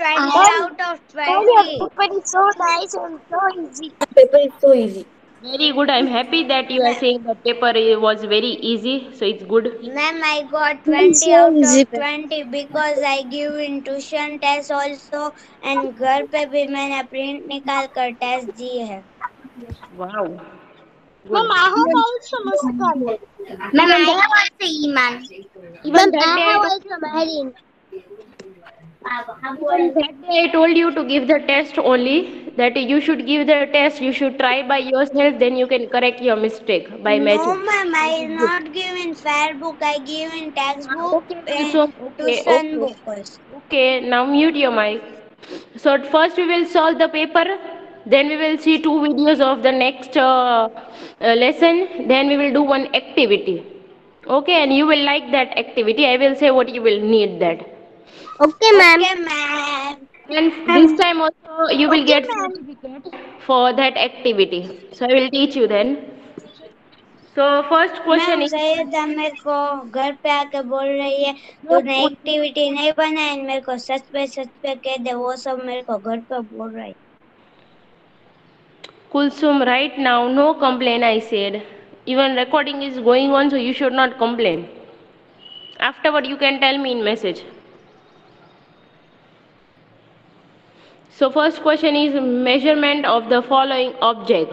20 Ma'am, out of ma'am, your 20. paper is so nice and so easy. Paper is so easy. Very good. I'm happy that you are Ma- saying that paper was very easy. So it's good. Ma'am, I got Ma'am, 20 so out easy. of 20 because I give in tuition test also and घर पे भी मैंने print निकाल कर test दिए हैं. Wow. Ma'am, Good. I have Even, also Muskan. Ma'am, even I that also Iman. even Ma'am, that I day I have told also Mahareen. even that day I told you to give the test only. That you should give the test. You should try by yourself. Then you can correct your mistake by No, method. ma'am, That I is good. not give in fair book. I give in textbook Okay, and Kulsum. Okay, tuition okay. books. Okay, now mute your mic. So first we will solve the paper, then we will see two videos of the next lesson, then we will do one activity. Okay, and you will like that activity. I will say what you will need that. Okay, ma'am. Okay, ma'am. And this time also you will Okay, get ma'am. certificate for that activity. So I will teach you then. So first question ma'am is Syeda मेरे को घर पे आके बोल रही है no, तूने activity नहीं बनाई मेरे को सच पे कह दे वो सब मेरे को घर पे बोल रही. Kulsum, right now, no complain, I said. Even recording is going on, so you should not complain. Afterward, you can tell me in message. So first question is measurement of the following object.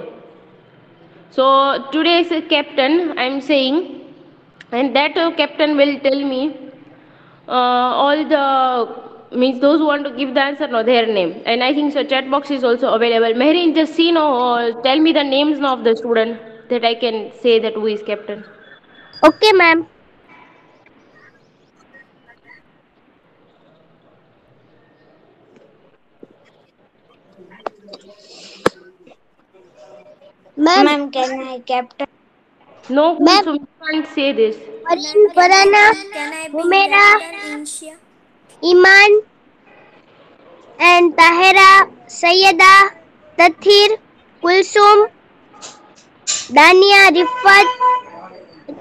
So today's captain, I'm saying, and that captain will tell me all the means those who want to give the answer know their name, and I think so chat box is also available. Mehreen, just see no, tell me the names now of the student that I can say that who is captain. Okay, ma'am. Ma'am, ma'am कहना है captain. No, ma'am, Kulsum, you can't say this. Marin, Farana, Humaira, Iman, and Tahira, Sayyeda, Tathir, Kulsum, Dania, Rifat,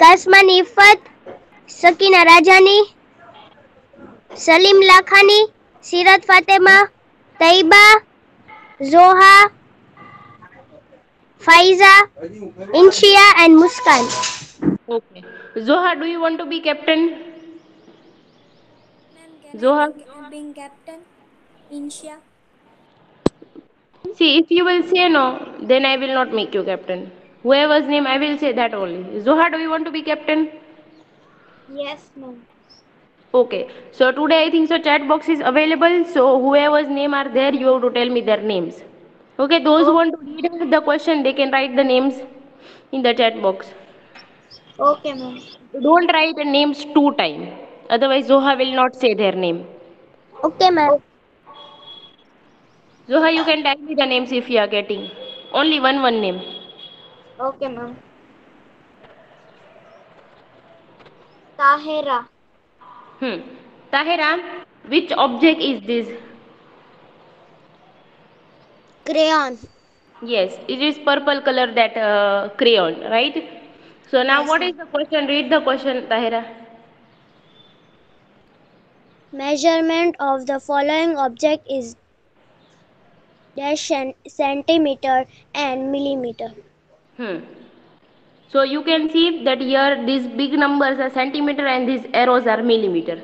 Kasman Ifat, Sakina Rajani, Salim Lakhani, Sirat Fatima, Taiba, Zoha, Faiza, Inshia, and Muskan. Okay. Zoha, do you want to be captain? Ma'am, can I Zoha? be being captain? Inshia. See, if you will say no, then I will not make you captain. Whoever's name I will say that only. Zoha, do you want to be captain? Yes, ma'am. Okay. So today I think so chat box is available. So whoever's name are there, you have to tell me their names. Okay, those who O- want to read out the question, they can write the names in the chat box. Okay, ma'am. Don't write the names two times. Otherwise Zoha will not say their name. Okay, ma'am. Zoha, you can tell me the names if you are getting. Only one name. Okay, ma'am. Tahira. Hmm. Tahira, which object is this? Crayon. Yes, it is purple color that crayon, right? So now Yes, what is ma'am. the question? Read the question, Tahira. Measurement of the following object is dash centimeter and millimeter. Hmm. So you can see that here these big numbers are centimeter and these arrows are millimeter.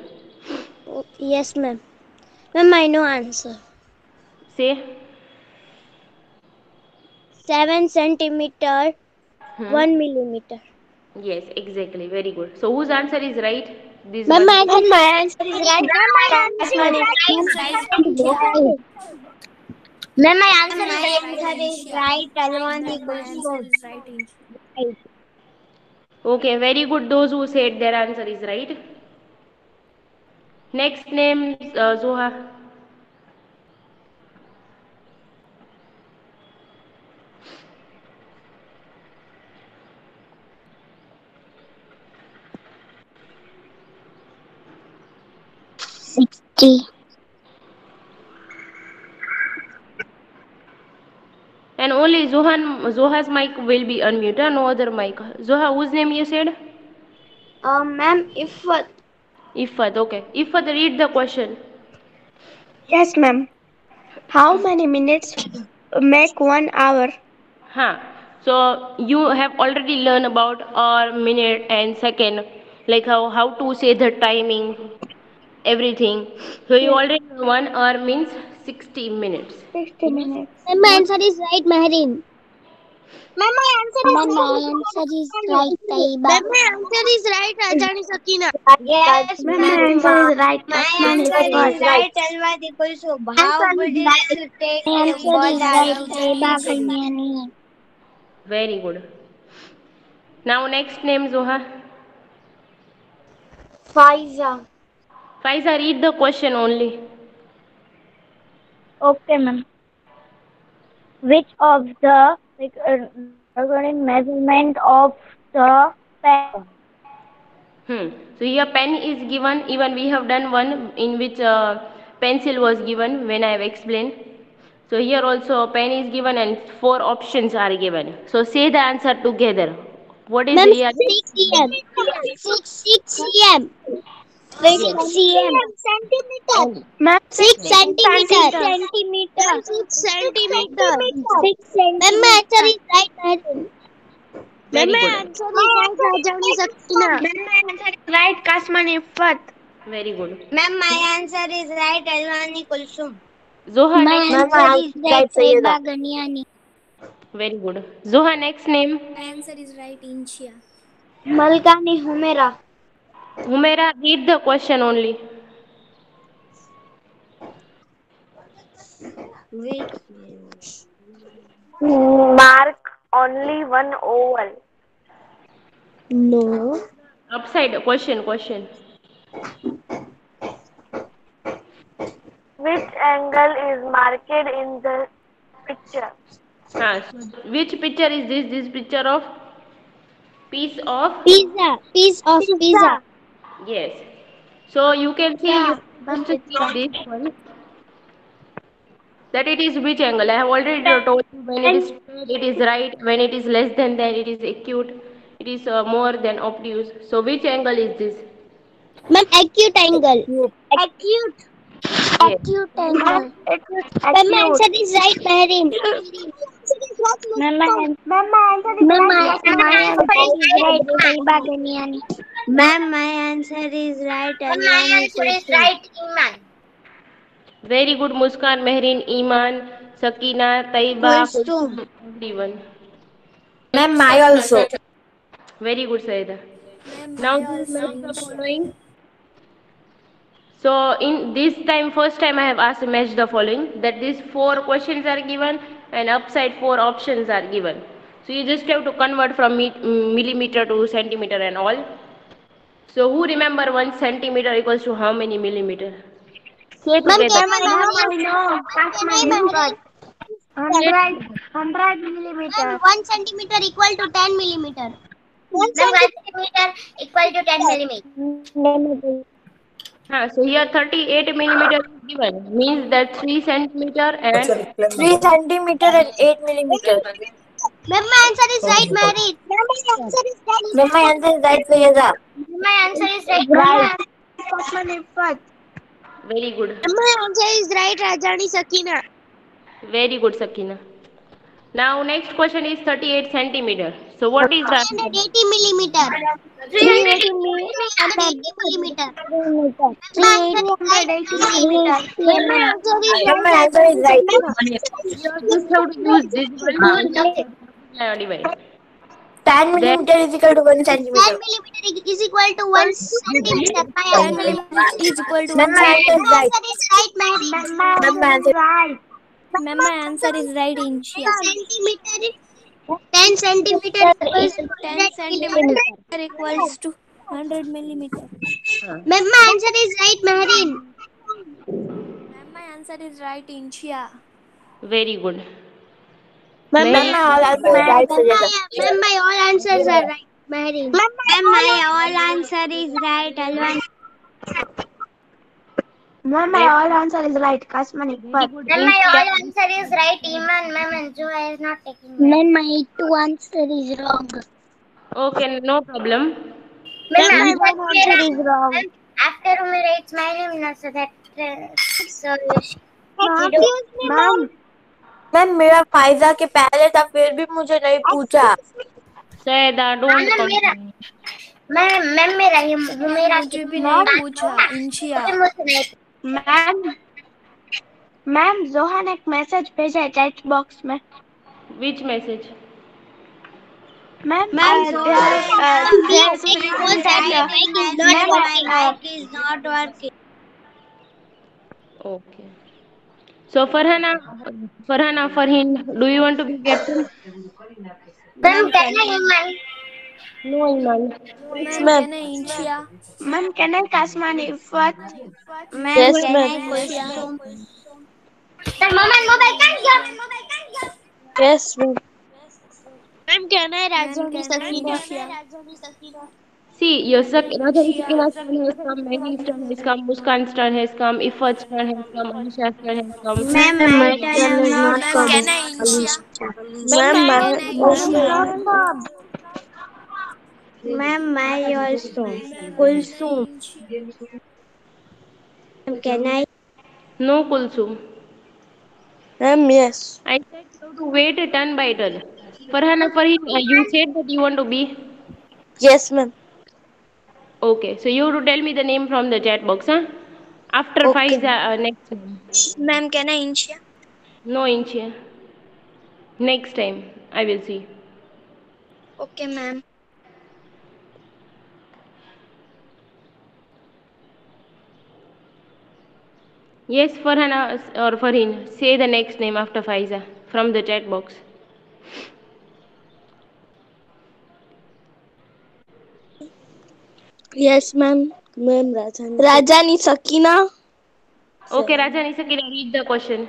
Oh, yes, ma'am. Ma'am, I know answer. Say. 7 centimeter, Hmm. 1 millimeter. Yes, exactly. Very good. So whose answer is right? This Ma'am, one. I think my answer is right. Ma'am, my answer is right. Ma'am, my Ma'am, answer my answer is is Inshia. right. Alwani Ma'am, my answer Kulsum. is right, Inshia. Okay, very good. Those who said their answer is right. Next name, Zoha. G. And only Zoha's mic will be unmuted, no other mic. Zoha, whose name you said? Ma'am, if Ifat, okay. Ifat, read the question. Yes, ma'am. How many minutes make 1 hour? Huh. So you have already learned about hour, minute, and second, like how to say the timing, everything. So you Yes, already know 1 hour means 60 minutes. 60 Yes. minutes. Ma'am, my answer is right, Mahreen. Ma'am, my answer is Ma'am, right. my answer is right, Taiba. Ma'am, my answer is right, Rajani Sakina. Yes, Ma'am, my ma'am. answer is right. My Kasman answer is is first. right, Alwad equals to how Buddhists take My answer is right, Bodh Taiba Arab. Kalyani. Very good. Now next name Zoha. Faiza. Faiza, read the question only. Okay, ma'am. Which of the recording measurement of the pen? Hmm. So here pen is given. Even we have done one in which pencil was given when I have explained. So here also pen is given and four options are given. So say the answer together. What is Ma'am, real? 6 cm. 6 cm. Yes. 6 cm. Centimeter. Ma'am, 6 6 centimeter. centimeter. Centimeter. 6 centimeter. 6 Ma'am, my answer centimeter. is right, Mahreen. Ma'am, Very my good. answer is right, Rajani Sakina. Ma'am, my answer is right. Kasman is first. Very good. Ma'am, my answer is right, Alwani Kulsum. Zoha My next. answer is right, Taiba Ganyani. Very good. Zoha next name. My answer is right, Inshia. Malkani Humera. Humaira, read the question only. Which? Mark only one oval. No. Upside question. Which angle is marked in the picture? So which picture is this? This picture of piece of Pizza. Piece of pizza. Pizza. yes. So you can see you Yeah, first ma'am, see pizza. this one that it is which angle. I have already told you when it is And straight, it is right. When it is less than that, it is acute. It is more than obtuse. So which angle is this? Ma'am, acute angle. acute. Yes. Acute angle. It is Ma'am, my acute. answer is right, Mahreen. Ma'am, my answer is Ma'am, right. my My answer answer is right. Taiba Ganyani. Ma'am, my answer is right, Alwani Kulsum. Very good, Muskan, Mehrin, Iman, Sakina, Taiba, Kulsum. Kulsum, everyone. Ma'am, my also. Very good, Saida. Ma'am, Now my just also, match the Inshia. following. So in this time, first time I have asked to match the following, that these four questions are given and upside four options are given. So you just have to convert from millimeter to centimeter and all. So who remember 1 centimeter equals to how many millimeter? Say Ma'am, together. can Ma'am, I I know. marry? I know. Ma'am, can I Kasman is marry? first. 100 Ma'am, millimeter. 1 centimeter equal to 10 millimeter. 1 centimeter equal to 10 millimeter. Millimeter. So here 38 millimeter is given. Means that 3 centimeter and 3 centimeter and 8 millimeter. Ma'am, my answer is right, Mary. Ma'am, my answer is Ma'am, my answer is right, Fayeza. My answer is right. Right. Kasman is first. very good. My answer is right, Rajani Sakina. Very good, Sakina. Now next question is 38 centimeter. So what is the answer? 380 millimeter. 380 380 millimeter. millimeter. My answer is right. 380 millimeter. Ma'am, my answer is Ma'am, right, my answer is Rajani right. Sakina. You just have to use this one to multiply or divide. 10 Then millimeter is equal to 1 10 centimeter. millimeter is equal to 1 centimeter. My 10 answer. millimeter is equal to Ma'am, 1 my answer is My centimeter. right. answer is right, Mary. Ma'am, my answer is right. Ma'am, my answer is right, Inshia. Centimeter. 10 centimeter equals to 10 100 centimeter millimeter. equals to 100 millimeter. Ma'am, my answer is right, Mahreen. Ma'am, my answer is right, Inshia. very good. Ma'am, Mary, my all answer is right, Fayeza. Ma'am, my all answers are right, Mahreen. Ma'am, my all answer is right, Alwan. Ma'am, my very, all answer is right. Kasman is very first. good. Ma'am, Means my that all answer is right, Iman. Ma'am, Anju is not taking me. Ma'am, my two answer is wrong. okay, no problem. Ma'am, Ma'am, my Means one answer is wrong. after Umar, it's my name, no, so that Excuse me, mom. Ma'am मेरा फायदा के पहले था फिर भी मुझे नहीं पूछा। Saida, don't complain. मैम मेरा ये मेरा मुझे भी नहीं पूछा इंशिया। मैम मैम जोहा ने एक मैसेज भेजा है चैट बॉक्स में। Which message? Ma'am Ma'am, there's written that ma'am, ma'am my mic is not working. Okay. So Farhana, Farhin, do you want to be captain? Ma'am, can I? No, Iman. Ma'am ma'am कहना Inshiya. Ma'am can I Kasmani what? Ma'am, yes can ma'am I Inshiya. Kulsum? Mama, mobile can yes ma'am Ma'am, can I ma'am Rajani कहना Sakina? Inshiya. See, your Radha Sakina's turn has come, Maggie's turn has come, Muskan's turn has come, Ifat's turn has come, Anisha's turn has come. Ma'am, my turn has not ma'am come. कहना Inshiya. Ma'am ma'am मैं कहना इंशिया। Ma'am, my also. Ma'am कहना Kulsum. इंशिया। Ma'am, can I? No, Kulsum. Ma'am yes I said you have to wait a turn by turn. Farhana, Farhin, you said that you want to be. Yes ma'am Okay, so you have to tell me the name from the chat box, huh? After okay five, next time. Ma'am, can I Inshia? No, Inche. Next time, I will see. Okay, ma'am. Yes, Farhana or Farhin, say the next name after Faiza from the chat box. Yes ma'am ma'am Rajani Sakina Okay, Raja Nisakila, read the question.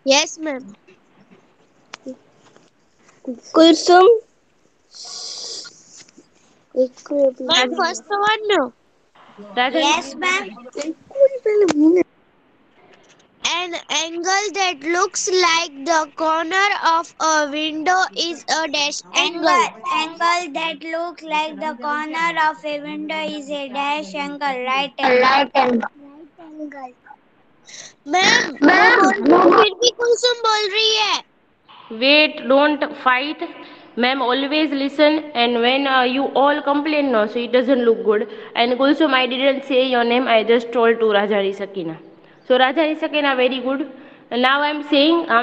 Yes ma'am Kulsum ma'am Raja, first one Raja, Yes, ma'am. An angle that looks like the corner of a window is a dash angle. Angle that looks like the corner of a window is a dash angle. Right angle. Right angle. Ma'am मैं बोल रही हूँ फिर भी कुलसुम बोल रही है. wait, don't fight. Ma'am, always listen. And when you all complain, no, so it doesn't look good. And Kulsum, I didn't say your name. I just told to Rajani Sakina. So Rajani Sakina, very good. And now I'm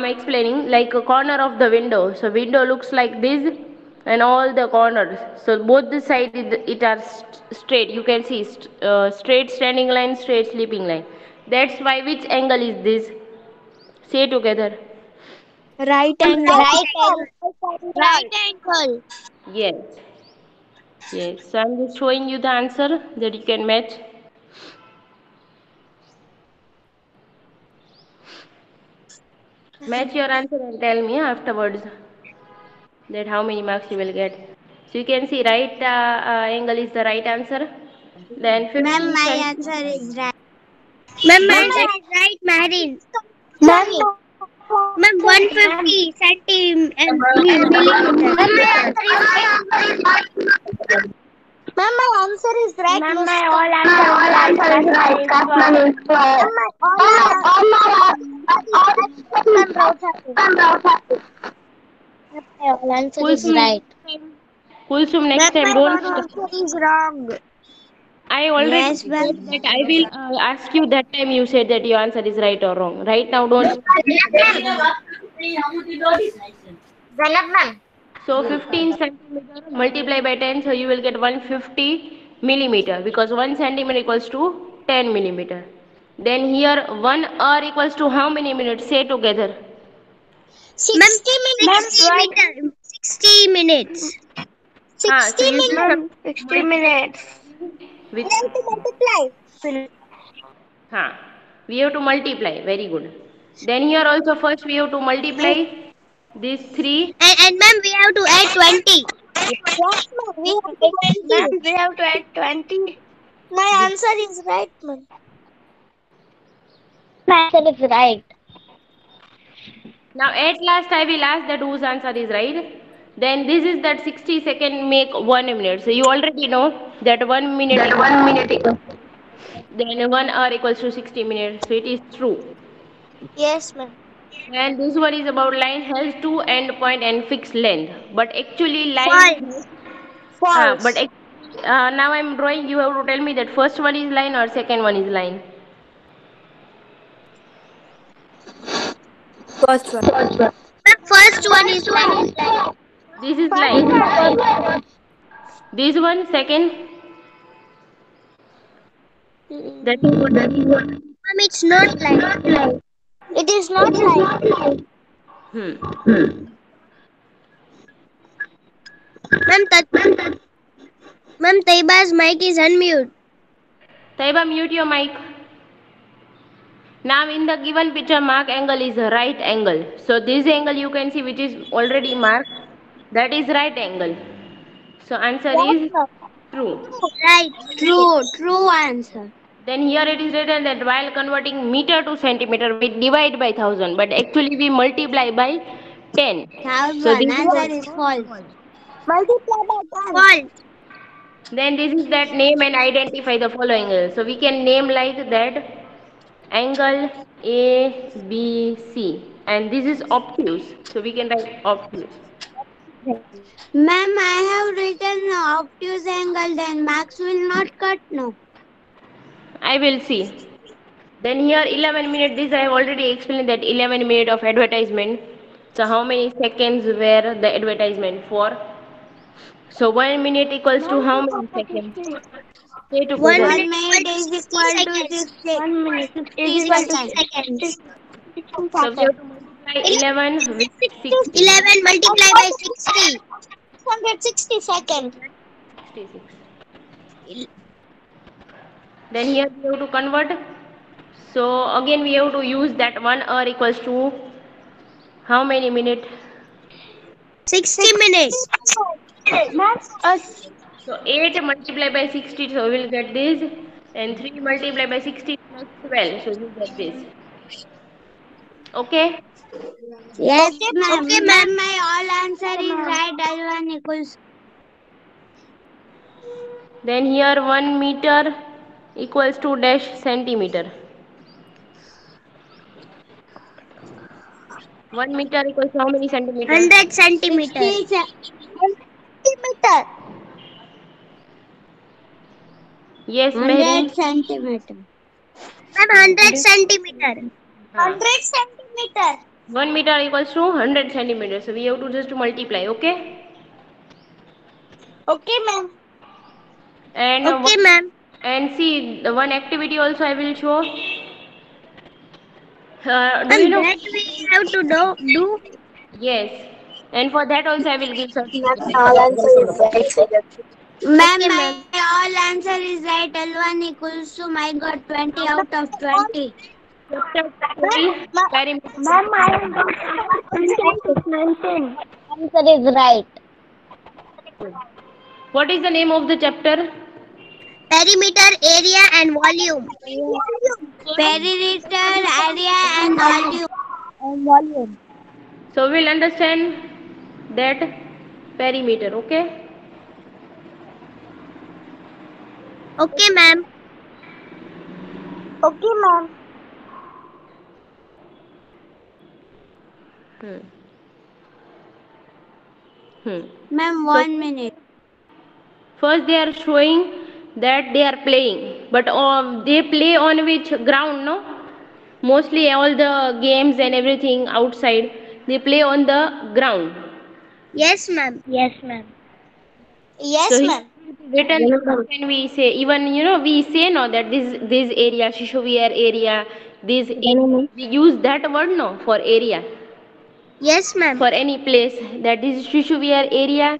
explaining like a corner of the window. So window looks like this, and all the corners. So both the side it are straight. You can see straight standing line, straight sleeping line. That's why which angle is this? Say together. Right angle. Right angle. Right angle. Yes. Yes. So I'm just showing you the answer that you can match. Match your answer and tell me afterwards that how many marks you will get. So you can see right angle is the right answer. Then Ma'am, 15 my centimeters. answer is right. Ma'am, my Ma'am, answer is right, Marin. Ma'am Ma'am, 150 millimeters. Ma'am, my answer is right. Ma'am my all answer is right Kasmani is Ma'am, my all answer is Kulsum, right. Kulsum, next Ma'am, time my don't one stop. answer is wrong. I already Yes, ma'am. said that I will ask you that time you said that your answer is right or wrong. Right now, don't. Zainab, ma'am. So 15 centimeter multiply by 10, so you will get 150 millimeter because 1 centimeter equals to 10 millimeter. Then here 1 hour equals to how many minutes? Say together. 60 minutes. 60 minutes. So 60 you minutes. just ma'am 60 minutes with We have to multiply. we have to multiply. Very good. Then here also first we have to multiply these three. And ma'am, we have to add 20. Yes, ma'am. We have to add ma'am 20. we have to add 20 My answer is right, ma'am. My answer is right. Now at last I will ask that whose answer is right. Then this is that 60 second make 1 minute. So you already know that 1 minute equals then 1 hour equals to 60 minutes. So it is true. Yes, ma'am. And this one is about line has two end point and fixed length. But actually line, False. but False. now I'm drawing. You have to tell me that first one is line or second one is line. First one. The first one is line. This is First line. one. This one second. That is what. Ma'am, it's not line. It is not line. Hmm. Ma'am, Ma'am, Taiba's mic is unmute. Taiba, mute your mic. Now in the given picture, mark angle is a right angle. So this angle you can see which is already marked. That is right angle. So answer is true. Right. True answer. Then here it is written that while converting meter to centimeter, we divide by 1000, but actually we multiply by 10. So Thousand. this is Answer is false. Multiply by 10. False. then this is that name and identify the following. So we can name like that angle ABC, and this is obtuse. So we can write obtuse. Ma'am, I have written obtuse angle, then marks will not cut, no. I will see. Then here 11 minutes, this I have already explained that 11 minutes of advertisement. So how many seconds were the advertisement for? So 1 minute equals to how many seconds? Say 1 together. minute 1 minute equal to is 60 equal to seconds. 60. 1 minute is 60 equal to 60 seconds. 60 So we have seconds. to multiply 11 with 60. 11 multiplied by 60. 660 seconds. 66. Then here we have to convert. So again we have to use that 1 hour equals to how many minutes? 60 minutes. Ma'am, So 8 multiplied by 60, so we'll get this. And 3 multiplied by 60 plus 12, so we'll get this. Okay? yes, Okay, ma'am. okay, ma'am. Ma'am, my all answer is right. L1 equals. Then here 1 meter equals to dash centimeter. 1 meter equals to how many centimeter? 100 centimeter. 60 Centimeter. Yes, 100 Mehri. centimeter. Ma'am, 100 centimeter. Huh. 100 centimeter. 1 meter equals to 100 centimeters. So we have to just multiply, okay? Okay, ma'am. And Okay, ma'am. and see the one activity also I will show. Do you And know? that we have to do. Yes. And for that also I will give certificate. All answer is right. Ma'am, Okay, my ma'am. all answer is right. L1 equals to my got 20 out of 20. Chapter 3, perimeter. Ma'am, I am 19. Answer is right. What is the name of the chapter? Perimeter, area, and volume. Perimeter, area, and volume. So we'll understand that perimeter, okay? Okay, ma'am. Okay, ma'am. Hmm. Hmm. Ma'am, 1 minute. First they are showing that they are playing, but they play on which ground, no? Mostly all the games and everything outside, they play on the ground. Yes, ma'am. Yes, ma'am. Yes, So ma'am. written, when we say, even we say no that this area, Shishuviyar area, this area, we use that word no for area. Yes, ma'am. For any place that is Shishuviyar area,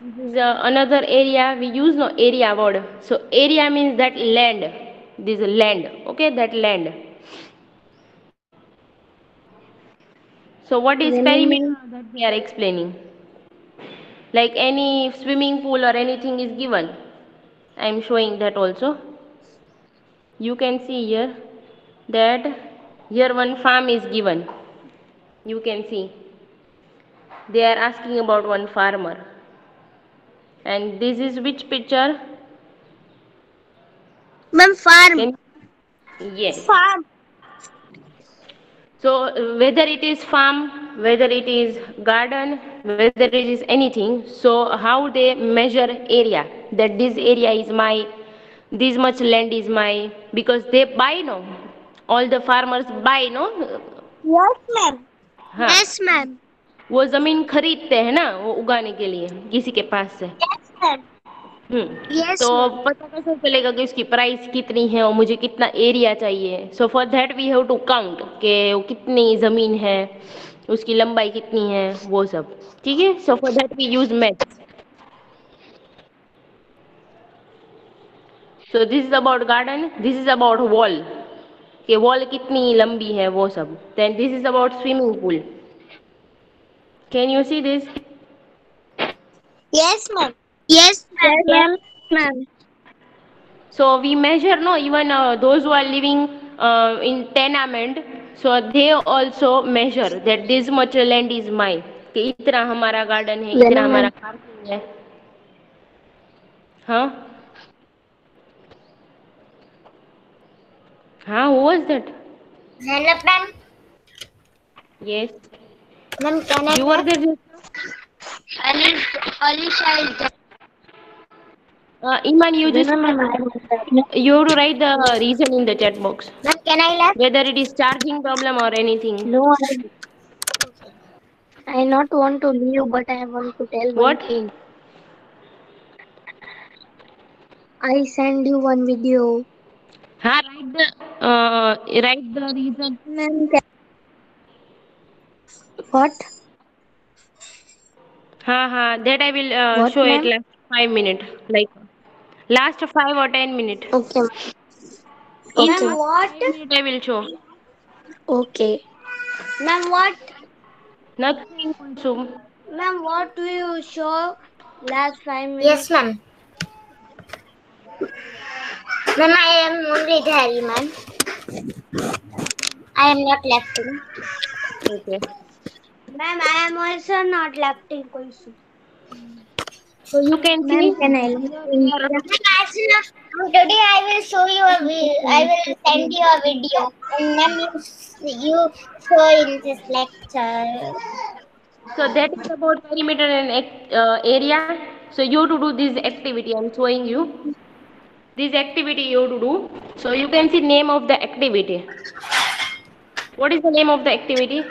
this is another area, we use no area word. So area means that land, this is land, okay, that land. So what is perimeter that we are explaining? Like any swimming pool or anything is given. I am showing that also. You can see here that here one farm is given. You can see. They are asking about one farmer. And this is which picture? Ma'am, farm. Yes. Farm. So whether it is farm, whether it is garden, whether it is anything, so how they measure area, that this area is my, this much land is my, because they buy no, all the farmers buy no, Yes, ma'am. हाँ, Yes, ma'am. वो जमीन खरीदते हैं ना वो उगाने के लिए किसी के पास से। Yes, ma'am. तो Yes, ma'am. पता कैसे चलेगा कि उसकी प्राइस कितनी है और मुझे कितना एरिया चाहिए। So for that we have to count कि वो कितनी ज़मीन है, उसकी लंबाई कितनी है, वो सब। ठीक है, so for that we use maths. So this is about garden, this is about wall, कि वॉल कितनी लंबी है वो सब। Then this is about swimming pool. Can you see this? Yes, ma'am. Yes, ma'am. Yes, ma'am. So we measure no, even those who are living in tenement, so they also measure that this much land is mine, कि इतना हमारा garden है, इतना Venom हमारा ma'am. Parking है। हाँ हाँ, who was that? Zainab ma'am. Yes, Ma'am, can I you were talk? there. Alisha is there. Iman, you just Venom ma'am. you have to write the reason in the chat box, Ma'am, can I laugh? whether it is charging problem or anything. No, I not want to leave, but I want to tell one What? thing. I send you one video. हाँ, write the reason. Ma'am, What? हाँ, that I will What, show it ma'am? last 5 minutes, like last 5 or 10 minutes. Okay. ma'am, Okay. what? 5 minutes I will show. Okay. Ma'am, what? Nothing also. Ma'am, what do you show last 5 minutes? Yes, ma'am. Ma'am, I am only there, ma'am. I am not laughing. Okay. Ma'am, I am also not laughing. So you can see. Ma'am, can I Today I will show you I will send you a video, and ma'am, you show in this lecture. So that is about perimeter and area. So you have to do this activity. I'm showing you this activity you have to do. So you can see name of the activity. What is the name of the activity?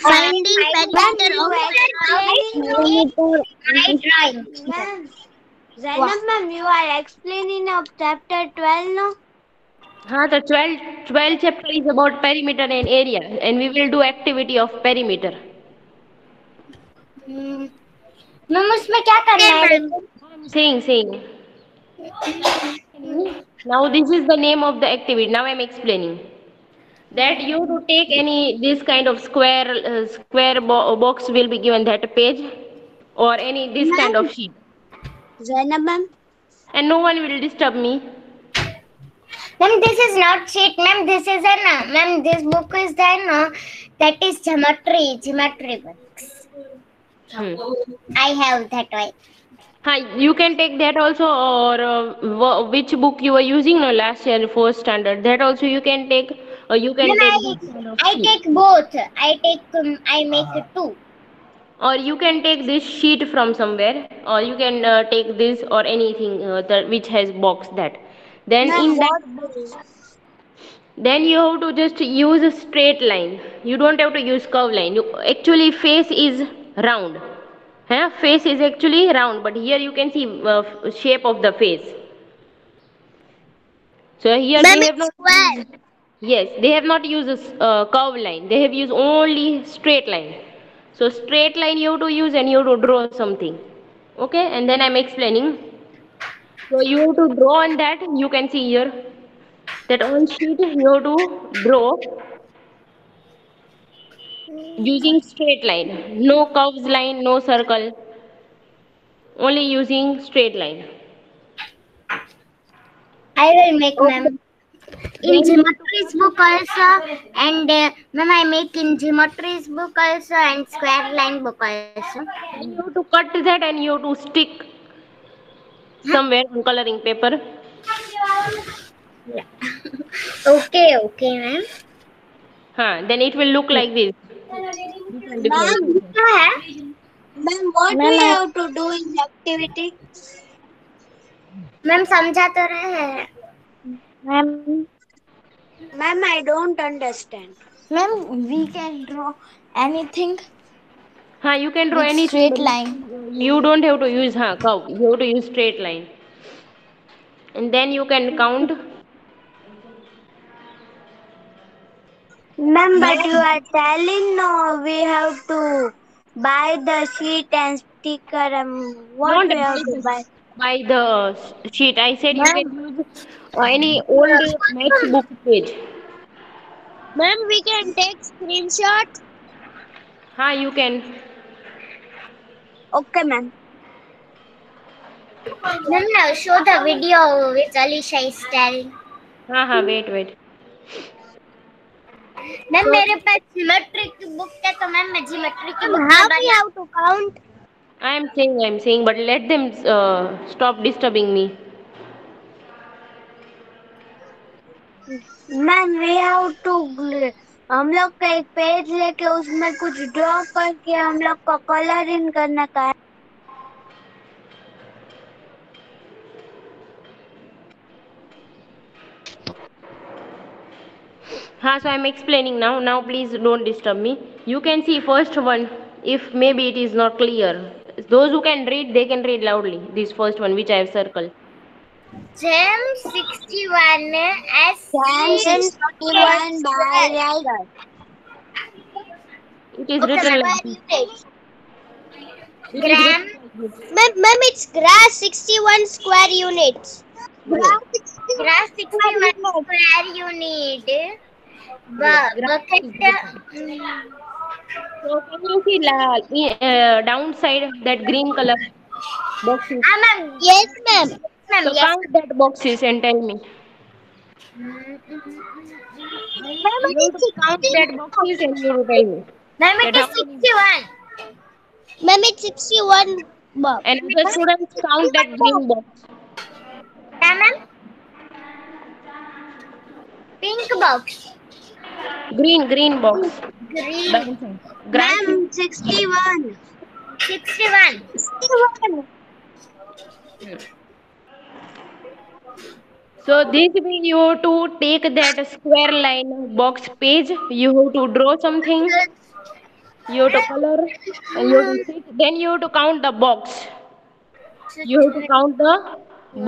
Finding perimeter of my drawing. Ma'am, Zainab ma'am, you are explaining of chapter 12 now? हाँ, तो 12 chapter is about perimeter and area, and we will do activity of perimeter. Ma'am उसमें क्या करना है? Saying. Now this is the name of the activity. Now I'm explaining that you to take any this kind of square box will be given that page, or any this kind of sheet, Zainab ma'am. and no one will disturb me. Ma'am, this is not sheet, ma'am. This is ma'am. This book is there, that is geometry books. I have that one. You can take that also, or which book you were using no last year, 4th standard. That also you can take, or you can Ma'am, take this kind of I sheet. take both. I make two. Or you can take this sheet from somewhere, or you can take this or anything that which has box that. Then Ma'am, in that, then you have to just use a straight line. You don't have to use curve line. Actually face is round. Huh? Face is actually round, but here you can see shape of the face. So here Ma'am, they have not. square. Yes, they have not used a curve line. They have used only straight line. So straight line you have to use, and you have to draw something. Okay, and then I'm explaining. So you have to draw on that. You can see here that on sheet you have to draw using straight line. No curves line, no circle. Only using straight line. I will make, ma'am. In geometry's book also, and ma'am, I make in geometry's book also and square line book also. You have to cut that, and you have to stick somewhere on coloring paper. Okay, okay, ma'am. Then it will look like this. Different Ma'am, pictures. क्या है? ma'am, what we ma'am have to do in the activity? Ma'am समझा तो रहे हैं. Ma'am Ma'am, I don't understand. Ma'am we can draw anything You can draw with anything, straight but line. you don't have to use curve. You have to use straight line. And then you can count. Ma'am, but you are telling no, we have to buy the sheet and sticker. What Don't we have to buy buy? the sheet. I said you can ma'am use any old maths book page. Ma'am, we can take screenshot. You can. Okay, ma'am. Ma'am, now show the video which Alisha is telling. Wait. Ma'am So मेरे पास geometry की book है तो ma'am मैं geometry की book How में we बना. have to count? I'm saying, but let them stop disturbing me. Ma'am we have to हम लोग का एक पेज लेके उसमें कुछ ड्रॉ करके हम लोग को कलर इन करने का है. So I'm explaining now. Now please don't disturb me. You can see first one. If maybe it is not clear, those who can read, they can read loudly. This first one, which I have circled. Gem 61 S Jam 61 by Rider. It is Okay, written ma'am. like this. It is Gram. written like this. Ma'am, it's grass 61 square units. Grass 61 square unit. Bucket. So can you see downside that green color boxes? Ma'am. Yes, ma'am. Ma'am, So yes. count that boxes and tell me. Ma'am, You have to count that boxes and you have to tell me. it That is how many- 61. Ma'am, it's 61 box. And other students count that green box. Yeah, ma'am. Pink box. Green box. Green. Downside. Grass. Ma'am 61. 61. 61. So this way you have to take that square line box page. You have to draw something. You have to color. And you have to stick. Then you have to count the box. You have to count the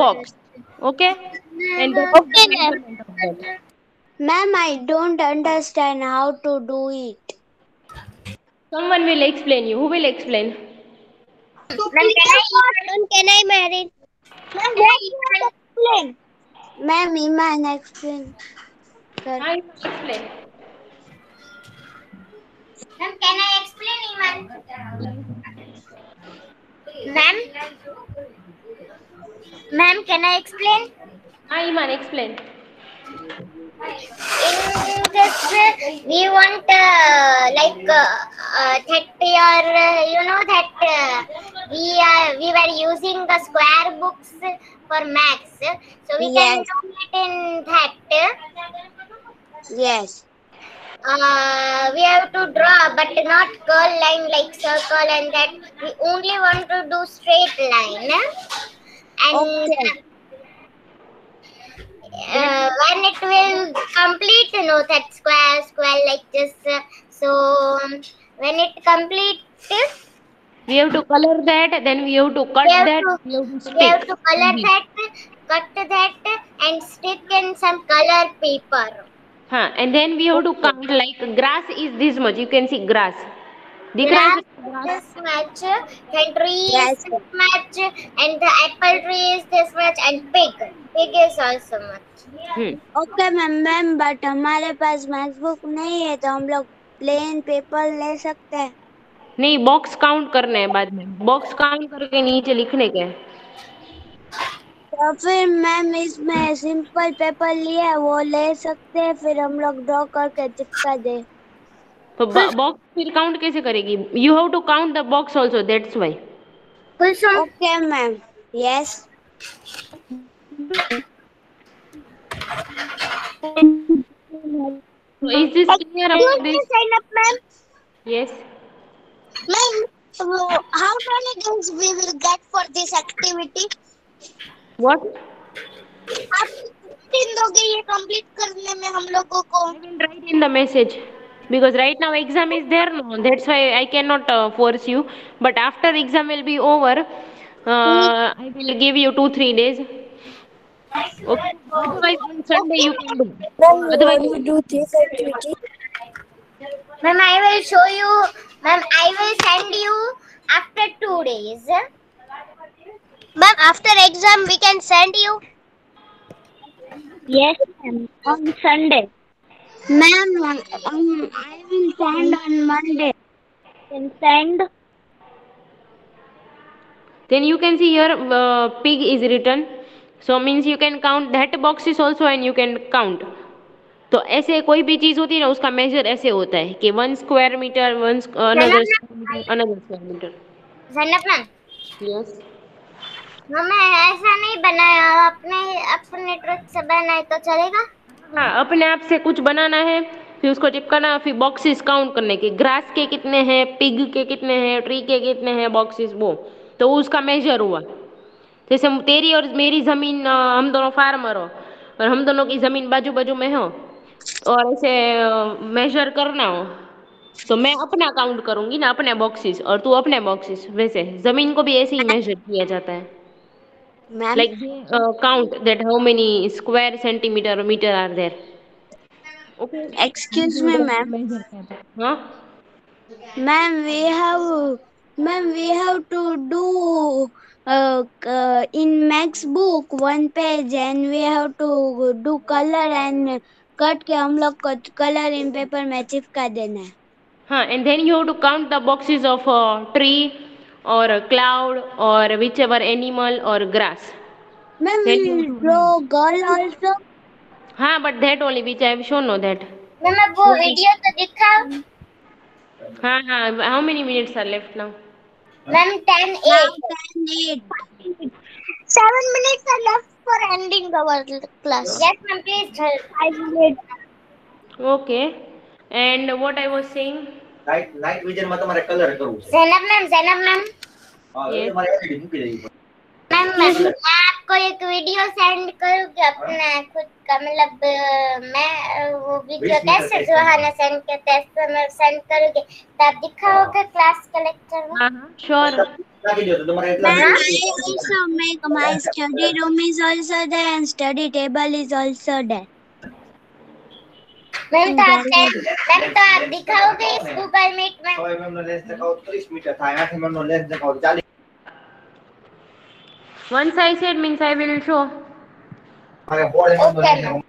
box. Okay? And that is Okay, the ma'am. measurement of that. Ma'am, I don't understand how to do it. Someone will explain you. Who will explain? Ma'am, can I marry? Ma'am, what you have to explain? Ma'am, Iman explain. Sir. I will explain. Ma'am, can I explain, Iman? Ma'am? Ma'am, can I explain? Iman, explain. In this, we want 30 or you know that we were using the square books for maths, so we can Yes. do it in that. Yes. We have to draw, but not curl line like circle and that. We only want to do straight line, and Okay. when it will complete, that square like this. So when it complete, We have to color that. Then we have to cut we have that. to We have to we have stick. to color that, cut that, and stick in some color paper. And then we have to count like grass is this much. You can see grass. दिख रहा है Grass this much, then tree Yes. is this much, and the apple tree is this much, and pig is also much. Okay ma'am but हमारे पास maths book नहीं है तो हम लोग plain paper ले सकते हैं. नहीं बॉक्स काउंट करने हैं बाद में. बॉक्स काउंट करके नीचे लिखने के हैं. तो फिर मैम इसमें सिंपल पेपर लिया वो ले सकते हैं फिर हम लोग ड्रॉ करके चिपका दे. तो बॉक्स फिर काउंट कैसे करेगी? You have to count the box also. That's why. Okay ma'am. Yes. So is this clear about Excuse me, this? sign up, ma'am. Yes. Ma'am, how many days we will get for this activity? What? आप कितने दिन दोगे ये complete करने में हम लोगों को? I will write in the message because right now exam is there. No, that's why I cannot force you. But after exam will be over, I will give you 2 3 days. Okay. Otherwise on Sunday Okay, you can do. Ma'am, you Otherwise, want to do this activity? ma'am, I will show you. Ma'am, I will send you after 2 days. Ma'am, after exam we can send you. Yes, ma'am. On Sunday. Ma'am, I will send on Monday. Can send. then you can see here pig is written. So means you can count that boxes also and you can count. तो ऐसे कोई भी चीज होती है ना उसका major ऐसे होता है कि 1 square metre another square metre another square metre. Zainab ma'am, yes. हमें ऐसा नहीं बनाया, अपने अपने ट्रिक से बनाए तो चलेगा? हाँ, अपने आप से कुछ बनाना है, फिर उसको चिपकाना, फिर बॉक्सेस काउंट करने के, ग्रास के कितने हैं, पिग के कितने हैं, ट्री के कितने हैं बॉक्सेस, वो तो उसका मेजर हुआ. जैसे तेरी और मेरी जमीन, हम दोनों फार्मर हो और हम दोनों की जमीन बाजू बाजू में हो और ऐसे मेजर करना हो तो मैं अपना काउंट करूंगी ना, अपने बॉक्सेस, और तू अपने बॉक्सेस. वैसे जमीन को भी ऐसे ही मेजर किया जाता है. Ma'am, Like they count that how many square centimeter or meter are there. Okay. excuse me, ma'am. हाँ. Ma'am, we have to do in Max book one page, and we have to do color and cut के हम लोग को colour इन paper में चिपका देना है. हाँ, and then you have to count the boxes of a tree or a cloud or whichever animal or grass. Ma'am, Then you have we'll to, draw girl also. हाँ, but that only which I have shown no that. Ma'am वो video तो दिखाओ. हाँ हाँ, how many minutes are left now? Ma'am 10 Now 8. 10 8. 7 minutes are left for ending our class. Yes, ma'am, please help. 5 minutes. Okay. And what I was saying? Night vision માં તમારે colour કરવું છે. Zainab ma'am. હા, એ Yes. તમારે edit મૂકી દેવી પડે. Ma'am मैं आपको एक वीडियो सेंड करूँगी अपना खुद का, मतलब मैं वो वीडियो 20 मिनट कैसे का सुहाना सेंड करते हैं तो मैं सेंड करूँगी, तो आप दिखाओगे क्लास के लेक्चर में? हाँ हाँ, sure. નાખી દો તો તમારે એટલા Ma'am, minute I also make my study room is also there and study table is also there. Ma'am तो आप Gallery. मैम तो आप दिखाओगे इस गूगल मीट में? 6 mm નો લેન્સ દેખાવો 30 મીટર થાય, 8 mm નો લેન્સ દેખાવો 40. Once I said means I will show. મારે 4 mm નો Okay, લેન્સ ma'am.